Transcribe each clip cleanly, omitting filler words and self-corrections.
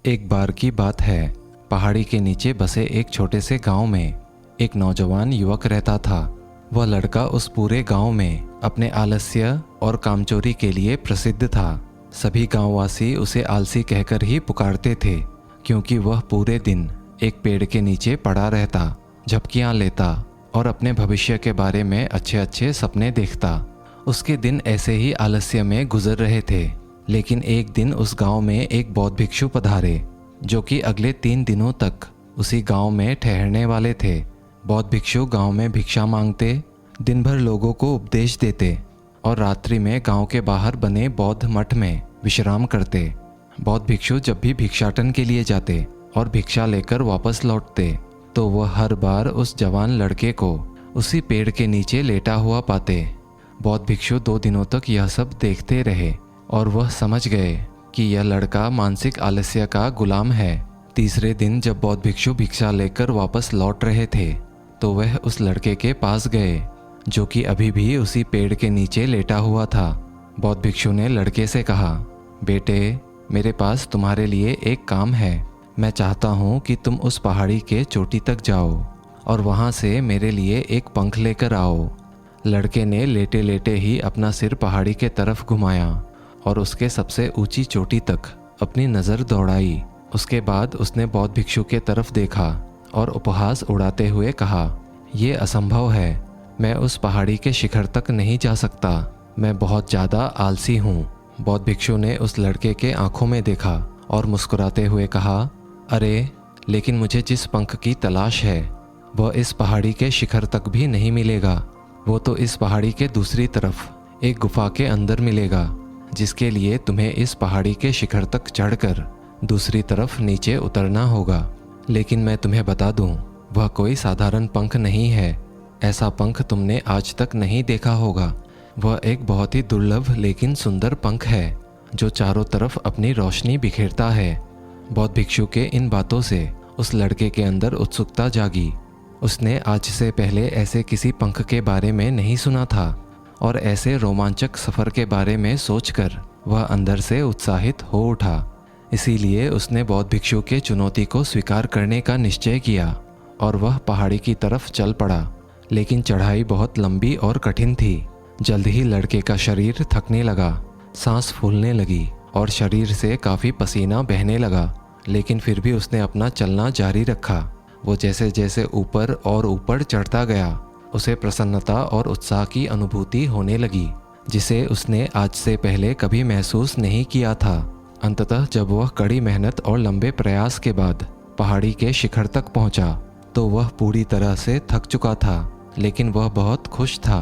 एक बार की बात है, पहाड़ी के नीचे बसे एक छोटे से गांव में एक नौजवान युवक रहता था। वह लड़का उस पूरे गांव में अपने आलस्य और कामचोरी के लिए प्रसिद्ध था। सभी गांववासी उसे आलसी कहकर ही पुकारते थे, क्योंकि वह पूरे दिन एक पेड़ के नीचे पड़ा रहता, झपकियां लेता और अपने भविष्य के बारे में अच्छे अच्छे सपने देखता। उसके दिन ऐसे ही आलस्य में गुजर रहे थे। लेकिन एक दिन उस गांव में एक बौद्ध भिक्षु पधारे, जो कि अगले 3 दिनों तक उसी गांव में ठहरने वाले थे। बौद्ध भिक्षु गांव में भिक्षा मांगते, दिन भर लोगों को उपदेश देते और रात्रि में गांव के बाहर बने बौद्ध मठ में विश्राम करते। बौद्ध भिक्षु जब भी भिक्षाटन के लिए जाते और भिक्षा लेकर वापस लौटते, तो वह हर बार उस जवान लड़के को उसी पेड़ के नीचे लेटा हुआ पाते। बौद्ध भिक्षु 2 दिनों तक यह सब देखते रहे और वह समझ गए कि यह लड़का मानसिक आलस्य का गुलाम है। तीसरे दिन जब बौद्ध भिक्षु भिक्षा लेकर वापस लौट रहे थे, तो वह उस लड़के के पास गए, जो कि अभी भी उसी पेड़ के नीचे लेटा हुआ था। बौद्ध भिक्षु ने लड़के से कहा, बेटे, मेरे पास तुम्हारे लिए एक काम है। मैं चाहता हूँ कि तुम उस पहाड़ी के चोटी तक जाओ और वहाँ से मेरे लिए एक पंख लेकर आओ। लड़के ने लेटे लेटे ही अपना सिर पहाड़ी के तरफ घुमाया और उसके सबसे ऊंची चोटी तक अपनी नज़र दौड़ाई। उसके बाद उसने बौद्ध भिक्षु के तरफ देखा और उपहास उड़ाते हुए कहा, यह असंभव है। मैं उस पहाड़ी के शिखर तक नहीं जा सकता। मैं बहुत ज़्यादा आलसी हूँ। बौद्ध भिक्षु ने उस लड़के के आंखों में देखा और मुस्कुराते हुए कहा, अरे, लेकिन मुझे जिस पंख की तलाश है वह इस पहाड़ी के शिखर तक भी नहीं मिलेगा। वो तो इस पहाड़ी के दूसरी तरफ एक गुफा के अंदर मिलेगा, जिसके लिए तुम्हें इस पहाड़ी के शिखर तक चढ़कर दूसरी तरफ नीचे उतरना होगा। लेकिन मैं तुम्हें बता दूं, वह कोई साधारण पंख नहीं है। ऐसा पंख तुमने आज तक नहीं देखा होगा। वह एक बहुत ही दुर्लभ लेकिन सुंदर पंख है, जो चारों तरफ अपनी रोशनी बिखेरता है। बौद्ध भिक्षु के इन बातों से उस लड़के के अंदर उत्सुकता जागी। उसने आज से पहले ऐसे किसी पंख के बारे में नहीं सुना था और ऐसे रोमांचक सफ़र के बारे में सोचकर वह अंदर से उत्साहित हो उठा। इसीलिए उसने बौद्ध भिक्षु के चुनौती को स्वीकार करने का निश्चय किया और वह पहाड़ी की तरफ चल पड़ा। लेकिन चढ़ाई बहुत लंबी और कठिन थी। जल्द ही लड़के का शरीर थकने लगा, सांस फूलने लगी और शरीर से काफ़ी पसीना बहने लगा। लेकिन फिर भी उसने अपना चलना जारी रखा। वो जैसे जैसे ऊपर और ऊपर चढ़ता गया, उसे प्रसन्नता और उत्साह की अनुभूति होने लगी, जिसे उसने आज से पहले कभी महसूस नहीं किया था। अंततः जब वह कड़ी मेहनत और लंबे प्रयास के बाद पहाड़ी के शिखर तक पहुंचा, तो वह पूरी तरह से थक चुका था, लेकिन वह बहुत खुश था।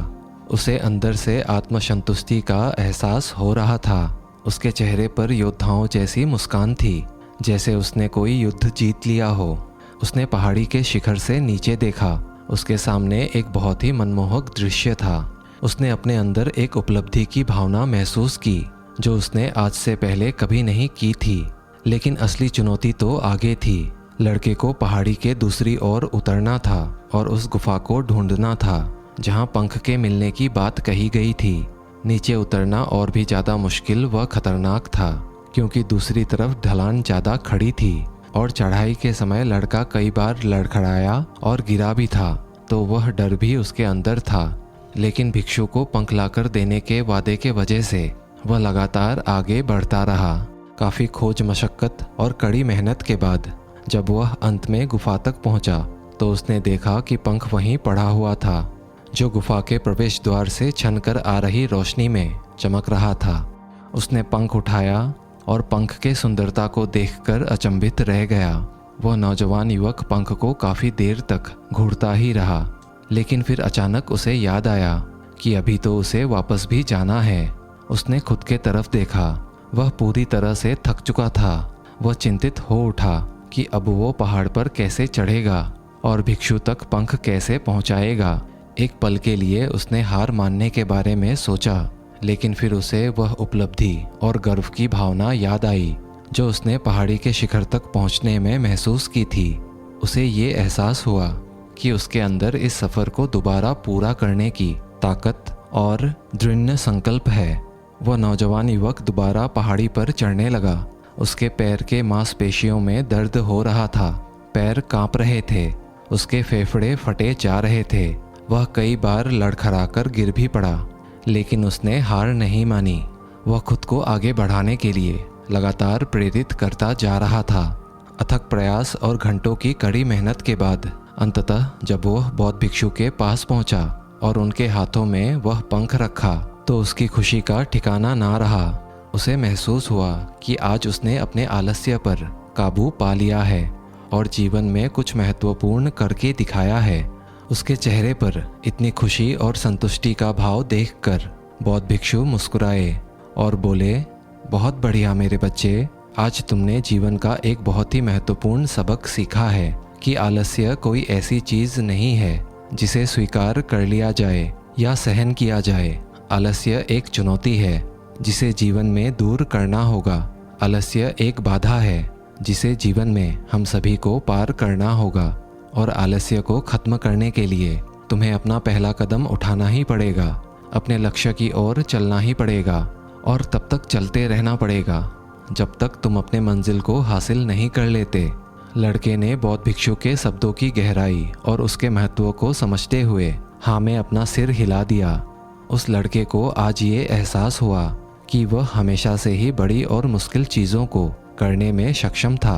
उसे अंदर से आत्मसंतुष्टि का एहसास हो रहा था। उसके चेहरे पर योद्धाओं जैसी मुस्कान थी, जैसे उसने कोई युद्ध जीत लिया हो। उसने पहाड़ी के शिखर से नीचे देखा। उसके सामने एक बहुत ही मनमोहक दृश्य था। उसने अपने अंदर एक उपलब्धि की भावना महसूस की, जो उसने आज से पहले कभी नहीं की थी। लेकिन असली चुनौती तो आगे थी। लड़के को पहाड़ी के दूसरी ओर उतरना था और उस गुफा को ढूंढना था, जहां पंख के मिलने की बात कही गई थी। नीचे उतरना और भी ज़्यादा मुश्किल व खतरनाक था, क्योंकि दूसरी तरफ ढलान ज़्यादा खड़ी थी और चढ़ाई के समय लड़का कई बार लड़खड़ाया और गिरा भी था, तो वह डर भी उसके अंदर था। लेकिन भिक्षु को पंख लाकर देने के वादे के वजह से वह लगातार आगे बढ़ता रहा। काफ़ी खोज मशक्क़त और कड़ी मेहनत के बाद जब वह अंत में गुफा तक पहुंचा, तो उसने देखा कि पंख वहीं पड़ा हुआ था, जो गुफा के प्रवेश द्वार से छनकर आ रही रोशनी में चमक रहा था। उसने पंख उठाया और पंख के सुंदरता को देखकर अचंभित रह गया। वह नौजवान युवक पंख को काफ़ी देर तक घूरता ही रहा, लेकिन फिर अचानक उसे याद आया कि अभी तो उसे वापस भी जाना है। उसने खुद के तरफ देखा। वह पूरी तरह से थक चुका था। वह चिंतित हो उठा कि अब वो पहाड़ पर कैसे चढ़ेगा और भिक्षु तक पंख कैसे पहुंचाएगा। एक पल के लिए उसने हार मानने के बारे में सोचा, लेकिन फिर उसे वह उपलब्धि और गर्व की भावना याद आई, जो उसने पहाड़ी के शिखर तक पहुंचने में महसूस की थी। उसे ये एहसास हुआ कि उसके अंदर इस सफ़र को दोबारा पूरा करने की ताकत और दृढ़ संकल्प है। वह नौजवान युवक दोबारा पहाड़ी पर चढ़ने लगा उसके पैर के मांसपेशियों में दर्द हो रहा था, पैर कांप रहे थे, उसके फेफड़े फटे जा रहे थे। वह कई बार लड़खड़ाकर गिर भी पड़ा, लेकिन उसने हार नहीं मानी। वह खुद को आगे बढ़ाने के लिए लगातार प्रेरित करता जा रहा था। अथक प्रयास और घंटों की कड़ी मेहनत के बाद अंततः जब वह बौद्ध भिक्षु के पास पहुंचा और उनके हाथों में वह पंख रखा, तो उसकी खुशी का ठिकाना ना रहा। उसे महसूस हुआ कि आज उसने अपने आलस्य पर काबू पा लिया है और जीवन में कुछ महत्वपूर्ण करके दिखाया है। उसके चेहरे पर इतनी खुशी और संतुष्टि का भाव देखकर बौद्ध भिक्षु मुस्कुराए और बोले, बहुत बढ़िया मेरे बच्चे, आज तुमने जीवन का एक बहुत ही महत्वपूर्ण सबक सीखा है कि आलस्य कोई ऐसी चीज़ नहीं है जिसे स्वीकार कर लिया जाए या सहन किया जाए। आलस्य एक चुनौती है जिसे जीवन में दूर करना होगा। आलस्य एक बाधा है जिसे जीवन में हम सभी को पार करना होगा और आलस्य को खत्म करने के लिए तुम्हें अपना पहला कदम उठाना ही पड़ेगा, अपने लक्ष्य की ओर चलना ही पड़ेगा और तब तक चलते रहना पड़ेगा जब तक तुम अपने मंजिल को हासिल नहीं कर लेते। लड़के ने बौद्ध भिक्षु के शब्दों की गहराई और उसके महत्व को समझते हुए हाँ में अपना सिर हिला दिया। उस लड़के को आज ये एहसास हुआ कि वह हमेशा से ही बड़ी और मुश्किल चीज़ों को करने में सक्षम था,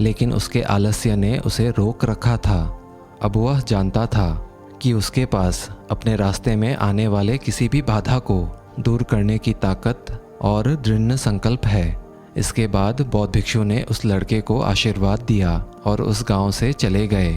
लेकिन उसके आलस्य ने उसे रोक रखा था। अब वह जानता था कि उसके पास अपने रास्ते में आने वाले किसी भी बाधा को दूर करने की ताकत और दृढ़ संकल्प है। इसके बाद बौद्ध भिक्षु ने उस लड़के को आशीर्वाद दिया और उस गांव से चले गए।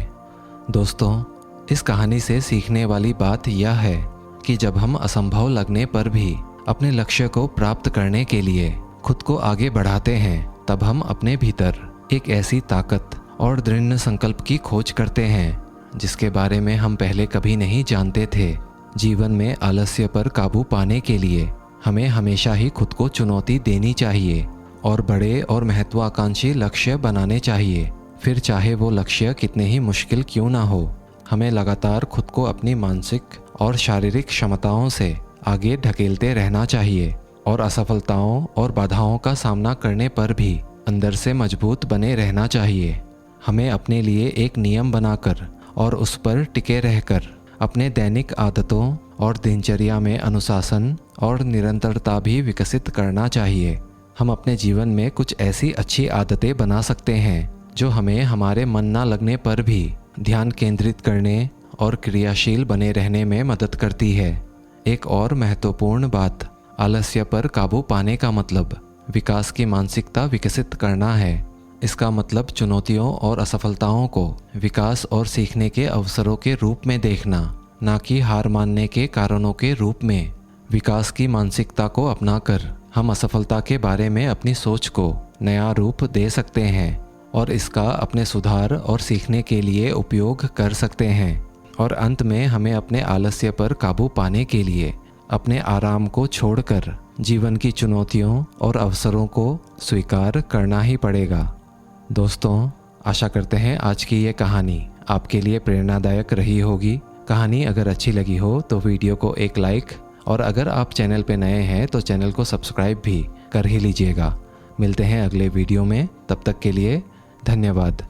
दोस्तों, इस कहानी से सीखने वाली बात यह है कि जब हम असंभव लगने पर भी अपने लक्ष्य को प्राप्त करने के लिए खुद को आगे बढ़ाते हैं, तब हम अपने भीतर एक ऐसी ताकत और दृढ़ संकल्प की खोज करते हैं जिसके बारे में हम पहले कभी नहीं जानते थे। जीवन में आलस्य पर काबू पाने के लिए हमें हमेशा ही खुद को चुनौती देनी चाहिए और बड़े और महत्वाकांक्षी लक्ष्य बनाने चाहिए। फिर चाहे वो लक्ष्य कितने ही मुश्किल क्यों ना हो, हमें लगातार खुद को अपनी मानसिक और शारीरिक क्षमताओं से आगे ढकेलते रहना चाहिए और असफलताओं और बाधाओं का सामना करने पर भी अंदर से मजबूत बने रहना चाहिए। हमें अपने लिए एक नियम बनाकर और उस पर टिके रहकर अपने दैनिक आदतों और दिनचर्या में अनुशासन और निरंतरता भी विकसित करना चाहिए। हम अपने जीवन में कुछ ऐसी अच्छी आदतें बना सकते हैं जो हमें हमारे मन ना लगने पर भी ध्यान केंद्रित करने और क्रियाशील बने रहने में मदद करती है। एक और महत्वपूर्ण बात, आलस्य पर काबू पाने का मतलब विकास की मानसिकता विकसित करना है। इसका मतलब चुनौतियों और असफलताओं को विकास और सीखने के अवसरों के रूप में देखना, ना कि हार मानने के कारणों के रूप में। विकास की मानसिकता को अपनाकर हम असफलता के बारे में अपनी सोच को नया रूप दे सकते हैं और इसका अपने सुधार और सीखने के लिए उपयोग कर सकते हैं। और अंत में हमें अपने आलस्य पर काबू पाने के लिए अपने आराम को छोड़कर जीवन की चुनौतियों और अवसरों को स्वीकार करना ही पड़ेगा। दोस्तों, आशा करते हैं आज की ये कहानी आपके लिए प्रेरणादायक रही होगी। कहानी अगर अच्छी लगी हो तो वीडियो को एक लाइक और अगर आप चैनल पे नए हैं तो चैनल को सब्सक्राइब भी कर ही लीजिएगा। मिलते हैं अगले वीडियो में, तब तक के लिए धन्यवाद।